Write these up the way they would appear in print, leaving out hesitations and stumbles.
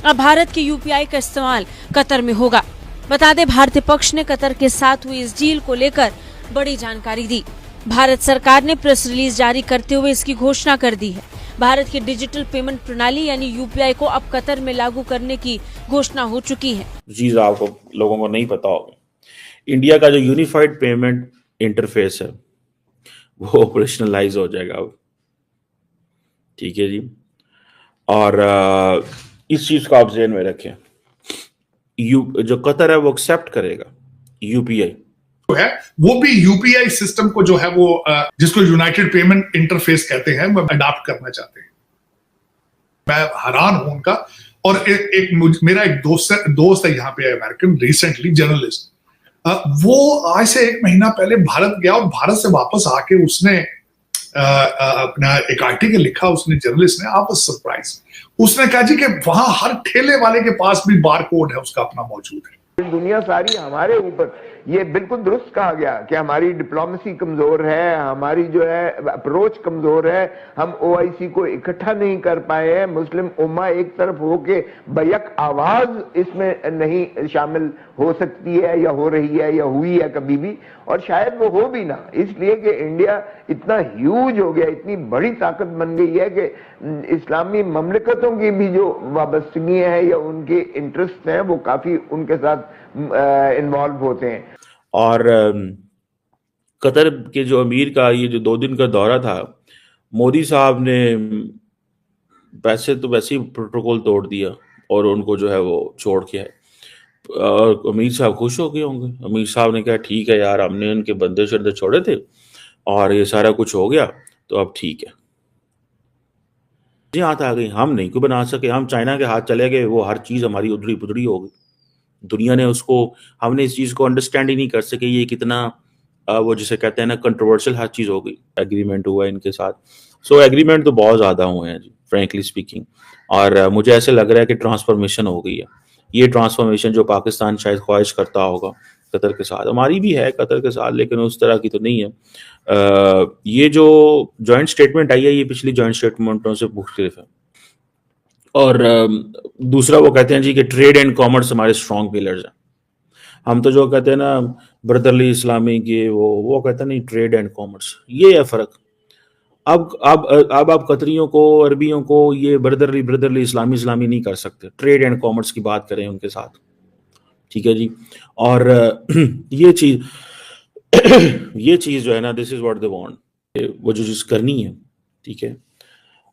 अब भारत के यूपीआई का इस्तेमाल कतर में होगा। बता दें, भारतीय पक्ष ने कतर के साथ हुई इस डील को लेकर बड़ी जानकारी दी। भारत सरकार ने प्रेस रिलीज जारी करते हुए इसकी घोषणा कर दी है। भारत की डिजिटल पेमेंट प्रणाली यानी यूपीआई को अब कतर में लागू करने की घोषणा हो चुकी है। चीज आपको लोगों को नहीं पता होगा, इंडिया का जो यूनिफाइड पेमेंट इंटरफेस है वो ऑपरेशनलाइज हो जाएगा अब। ठीक है जी। और इस चीज को आप ध्यान में रखें, जो कतर है वो एक्सेप्ट करेगा यूपीआई जो है वो भी यूपीआई सिस्टम को जो है वो जिसको यूनाइटेड पेमेंट इंटरफेस कहते हैं वो अडॉप्ट करना चाहते हैं। मैं हैरान हूं उनका। और मेरा एक दोस्त है यहाँ पे अमेरिकन, रिसेंटली जर्नलिस्ट, वो आज से 1 महीना पहले भारत गया और भारत से वापस आके उसने अपना एक आर्टिकल लिखा, उसने जर्नलिस्ट ने, आप सरप्राइज, उसने कहा जी कि वहां हर ठेले वाले के पास भी बार कोड है उसका अपना मौजूद है। दुनिया सारी हमारे ऊपर, ये बिल्कुल दुरुस्त कहा गया कि हमारी डिप्लोमेसी कमजोर है, हमारी जो है अप्रोच कमजोर है, हम ओआईसी को इकट्ठा नहीं कर पाए हैं, मुस्लिम उम्मा एक तरफ होके बैक आवाज इसमें नहीं शामिल हो सकती है या हो रही है या हुई है कभी भी, और शायद वो हो भी ना, इसलिए कि इंडिया इतना ह्यूज हो गया, इतनी बड़ी ताकत बन गई है कि इस्लामी ममलिकतों की भी जो वाबस्तगी है या उनके इंटरेस्ट हैं वो काफी उनके साथ इन्वॉल्व होते हैं। और कतर के जो अमीर का ये जो 2 दिन का दौरा था, मोदी साहब ने वैसे ही प्रोटोकॉल तोड़ दिया और उनको जो है वो छोड़ के आए। और अमीर साहब खुश हो गए होंगे। अमीर साहब ने कहा ठीक है यार, हमने उनके बंदे शंदे छोड़े थे और ये सारा कुछ हो गया तो अब ठीक है। जी हाथ आ गई, हम नहीं को बना सके, हम चाइना के हाथ चले गए, वो हर चीज हमारी उधड़ी पुधड़ी हो गई। दुनिया ने उसको, हमने इस चीज को अंडरस्टैंड ही नहीं कर सके ये कितना वो जिसे कहते हैं ना कंट्रोवर्शियल हर चीज हो गई। एग्रीमेंट हुआ इनके साथ, सो एग्रीमेंट तो बहुत ज्यादा हुए हैं जी, फ्रैंकली स्पीकिंग। और मुझे ऐसे लग रहा है कि ट्रांसफॉर्मेशन हो गई है। ये ट्रांसफॉर्मेशन जो पाकिस्तान शायद ख्वाहिश करता होगा कतर के साथ, हमारी भी है कतर के साथ, लेकिन उस तरह की तो नहीं है। ये जो जॉइंट स्टेटमेंट आई है ये पिछली जॉइंट स्टेटमेंटों से मुख्तलिफ है। और दूसरा वो कहते हैं जी कि ट्रेड एंड कॉमर्स हमारे स्ट्रॉन्ग पिलर्स हैं। हम तो जो कहते हैं ना ब्रदरली इस्लामी के, वो कहते हैं नहीं, ट्रेड एंड कॉमर्स, ये है फर्क। अब आप कतरियों को, अरबियों को ये ब्रदरली इस्लामी नहीं कर सकते। ट्रेड एंड कॉमर्स की बात करें उनके साथ, ठीक है जी। और ये चीज जो है ना, this is what they want, वो जो चीज करनी है, ठीक है,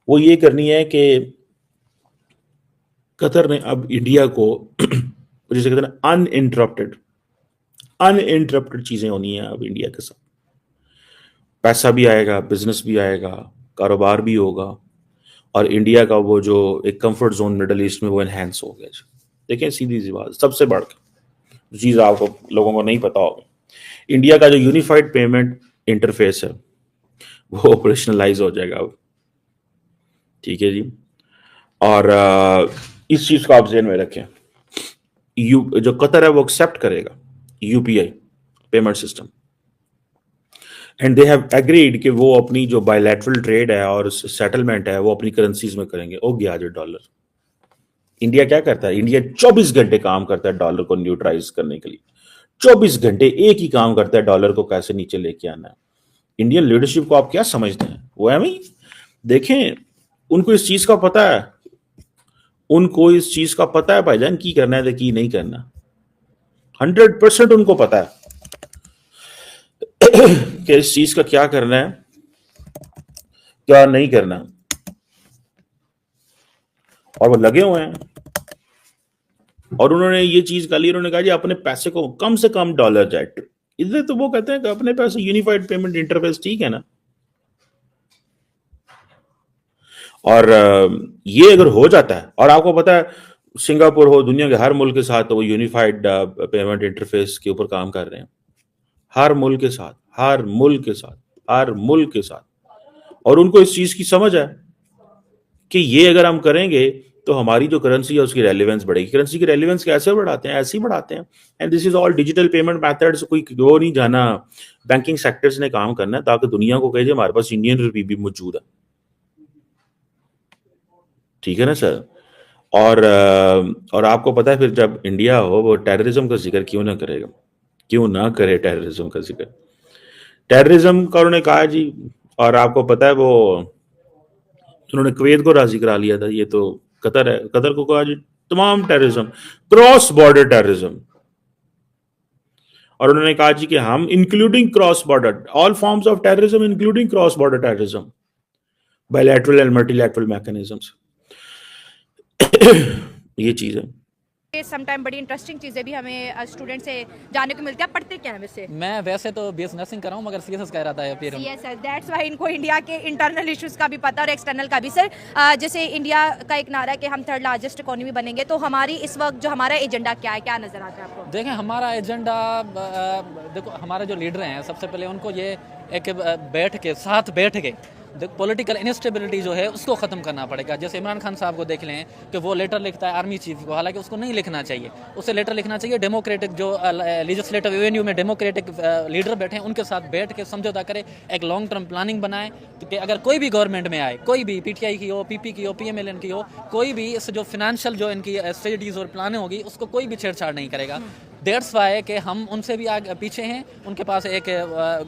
वो ये करनी है कि कतर ने अब इंडिया को जिसे कहते हैं अनइंटरप्टेड चीजें होनी है अब इंडिया के साथ। पैसा भी आएगा, बिजनेस भी आएगा, कारोबार भी होगा, और इंडिया का वो जो एक कंफर्ट जोन मिडल ईस्ट में वो एनहेंस हो गया। देखिए सीधी सी बात, सबसे बढ़कर चीज आपको लोगों को नहीं पता होगा, इंडिया का जो यूनिफाइड पेमेंट इंटरफेस है वो ऑपरेशनलाइज हो जाएगा अब। ठीक है जी। और इस चीज को आप ध्यान में रखें, जो कतर है वो एक्सेप्ट करेगा UPI payment system, and they have agreed कि वो अपनी जो बायलैटरल ट्रेड है और सेटलमेंट है वो अपनी करेंसीज में करेंगे। ओ गया जो डॉलर, इंडिया क्या करता है, इंडिया 24 घंटे काम करता है डॉलर को न्यूट्रलाइज करने के लिए। 24 घंटे एक ही काम करता है, डॉलर को कैसे नीचे लेके आना है। इंडियन लीडरशिप को आप क्या समझते हैं, वो है भाई, देखें उनको इस चीज का पता है, उनको इस चीज का पता है भाईजान की करना है की नहीं करना। 100% उनको पता है कि इस चीज का क्या करना है क्या नहीं करना, और वो लगे हुए हैं। और उन्होंने ये चीज कर ली, उन्होंने कहा जी अपने पैसे को कम से कम डॉलर जाए, इसलिए तो वो कहते हैं कि अपने पैसे यूनिफाइड पेमेंट इंटरफेस, ठीक है ना। और ये अगर हो जाता है, और आपको पता है सिंगापुर हो, दुनिया के हर मुल्क के साथ तो वो यूनिफाइड पेमेंट इंटरफेस के ऊपर काम कर रहे हैं, हर मुल्क के साथ, हर मुल्क के साथ। और उनको इस चीज की समझ है कि ये अगर हम करेंगे तो हमारी जो करेंसी है उसकी रेलेवेंस बढ़ेगी। करेंसी की रेलेवेंस कैसे बढ़ाते हैं, ऐसे ही बढ़ाते हैं। And this is all digital payment methods. कोई वो नहीं जाना, बैंकिंग सेक्टर्स ने काम करना है ताकि दुनिया को कहे हमारे पास इंडियन रुपये भी मौजूद है, ठीक है ना सर। और आपको पता है फिर जब इंडिया हो वो टेररिज्म का जिक्र क्यों ना करेगा, क्यों ना करे टेररिज्म का जिक्र। टेररिज्म का उन्होंने कहा जी, और आपको पता है वो उन्होंने कुवैत को राजी करा लिया था, ये तो कतर है, कतर को कहा जी तमाम टेररिज्म, क्रॉस बॉर्डर टेररिज्म, और उन्होंने कहा जी कि हम including cross border all forms of terrorism including cross border terrorism bilateral and multilateral mechanisms. ये चीज है। समटाइम बड़ी इंटरेस्टिंग चीज़ें भी हमें स्टूडेंट से जानने को मिलती है। पढ़ते क्या है वैसे? मैं वैसे तो बीएस नर्सिंग कर रहा हूँ, मगर सीएसएस कह रहा था फिर सीएसएस, दैट्स व्हाई इनको इंडिया के इंटरनल इश्यूज का भी पता और एक्सटर्नल का भी। सर जैसे इंडिया का एक नारा है कि हम थर्ड लार्जेस्ट इकोनॉमी बनेंगे, तो हमारी इस वक्त जो हमारा एजेंडा क्या है, क्या नजर आता है आपको? देखें हमारा एजेंडा, देखो हमारे जो लीडर हैं सबसे पहले उनको ये एक साथ बैठ के पॉलिटिकल इनस्टेबिलिटी जो है उसको ख़त्म करना पड़ेगा। जैसे इमरान खान साहब को देख लें कि वो लेटर लिखता है आर्मी चीफ को, हालांकि उसको नहीं लिखना चाहिए, उसे लेटर लिखना चाहिए डेमोक्रेटिक जो लेजिस्लेटिव एवेन्यू में डेमोक्रेटिक लीडर बैठे हैं उनके साथ बैठ के समझौता करे, एक लॉन्ग टर्म प्लानिंग बनाए कि अगर कोई भी गवर्नमेंट में आए, कोई भी पीटीआई की हो, पीपी की हो, पीएमएलएन की हो, कोई भी इस जो फाइनेंशियल जो इनकी स्ट्रेटजीज और प्लानिंग होगी उसको कोई भी छेड़छाड़ नहीं करेगा। दैट्स वाई कि हम उनसे भी आगे पीछे हैं। उनके पास एक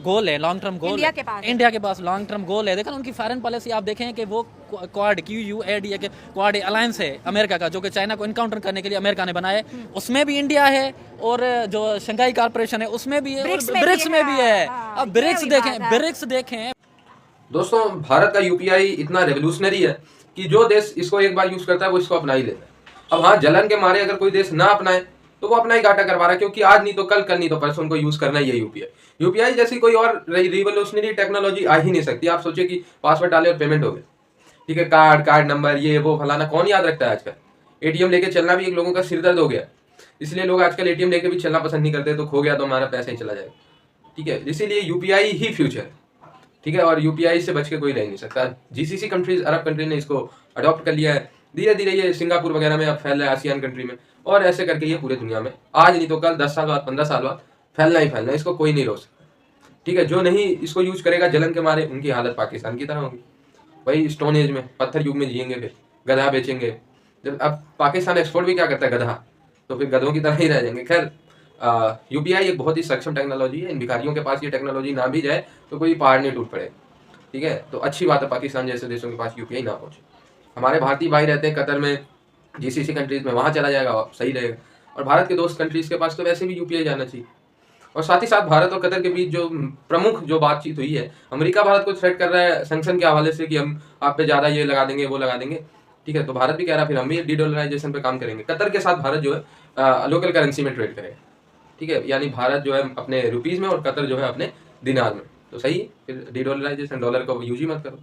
गोल है, लॉन्ग टर्म गोल इंडिया के पास लॉन्ग टर्म गोल है। देखा उनकी फॉरेन पॉलिसी आप देखें कि वो क्वाड QUAD के क्वाड अलायंस है अमेरिका का, जो कि चाइना को इनकाउंटर करने के लिए अमेरिका ने बनाया है, उसमें भी इंडिया है, और जो शंघाई कॉर्पोरेशन है उसमें भी है, ब्रिक्स में भी है। अब ब्रिक्स देखें। दोस्तों, भारत का यूपीआई इतना रेवोल्यूशनरी है कि जो देश इसको एक बार यूज करता है वो इसको अपना ही लेता है। अब हाँ, जलन के मारे अगर कोई देश ना अपनाए तो वो अपना ही घाटा करवा रहा है, क्योंकि आज नहीं तो कल नहीं तो परसों उनको यूज करना ही है यूपीआई जैसी कोई और रिवोल्यूशनरी टेक्नोलॉजी आ ही नहीं सकती। आप सोचिए कि पासवर्ड डाले और पेमेंट हो गया, ठीक है, कार्ड नंबर ये वो फलाना कौन याद रखता है आजकल। एटीएम लेके चलना भी एक लोगों का सिर दर्द हो गया, इसलिए लोग आजकल एटीएम लेके भी चलना पसंद नहीं करते, तो खो गया तो हमारा पैसा ही चला जाएगा, ठीक है। इसीलिए यूपीआई ही फ्यूचर है, ठीक है, और यूपीआई से बच के कोई रह नहीं सकता। जीसीसी कंट्रीज, अरब कंट्री ने इसको अडॉप्ट कर लिया है, धीरे धीरे ये सिंगापुर वगैरह में अब फैल रहा है, आसियान कंट्री में, और ऐसे करके ये पूरे दुनिया में आज नहीं तो कल 10 साल बाद 15 साल बाद फैलना ही फैलना, इसको कोई नहीं रोक सकता, ठीक है। जो नहीं इसको यूज करेगा जलन के मारे, उनकी हालत पाकिस्तान की तरह होगी, वही स्टोन एज में पत्थर युग में जिएंगे, फिर गधा बेचेंगे। जब अब पाकिस्तान एक्सपोर्ट भी क्या करता है, गधा, तो फिर गधों की तरह ही रह जाएंगे। खैर, यूपीआई एक बहुत ही सक्षम टेक्नोलॉजी है, इन भिखारियों के पास ये टेक्नोलॉजी ना भी जाए तो कोई पहाड़ नहीं टूट पड़े, ठीक है। तो अच्छी बात है पाकिस्तान जैसे देशों के पास यूपीआई ना पहुंचे। हमारे भारतीय भाई रहते हैं कतर में, जीसीसी कंट्रीज में, वहाँ चला जाएगा, सही रहेगा। और भारत के दोस्त कंट्रीज के पास तो वैसे भी यूपीआई जाना चाहिए। और साथ ही साथ भारत और कतर के बीच जो प्रमुख जो बातचीत हुई है, अमेरिका भारत को थ्रेट कर रहा है सैंक्शन के हवाले से कि हम आप पे ज़्यादा ये लगा देंगे वो लगा देंगे, ठीक है। तो भारत भी कह रहा है फिर हम भी डीडॉलराइजेशन पे काम करेंगे। कतर के साथ भारत जो है लोकल करेंसी में ट्रेड करेगा, ठीक है, यानी भारत जो है अपने रुपीज़ में और कतर जो है अपने दिनार में, तो सही है। फिर डीडॉलराइजेशन, डॉलर का यूज ही मत करो।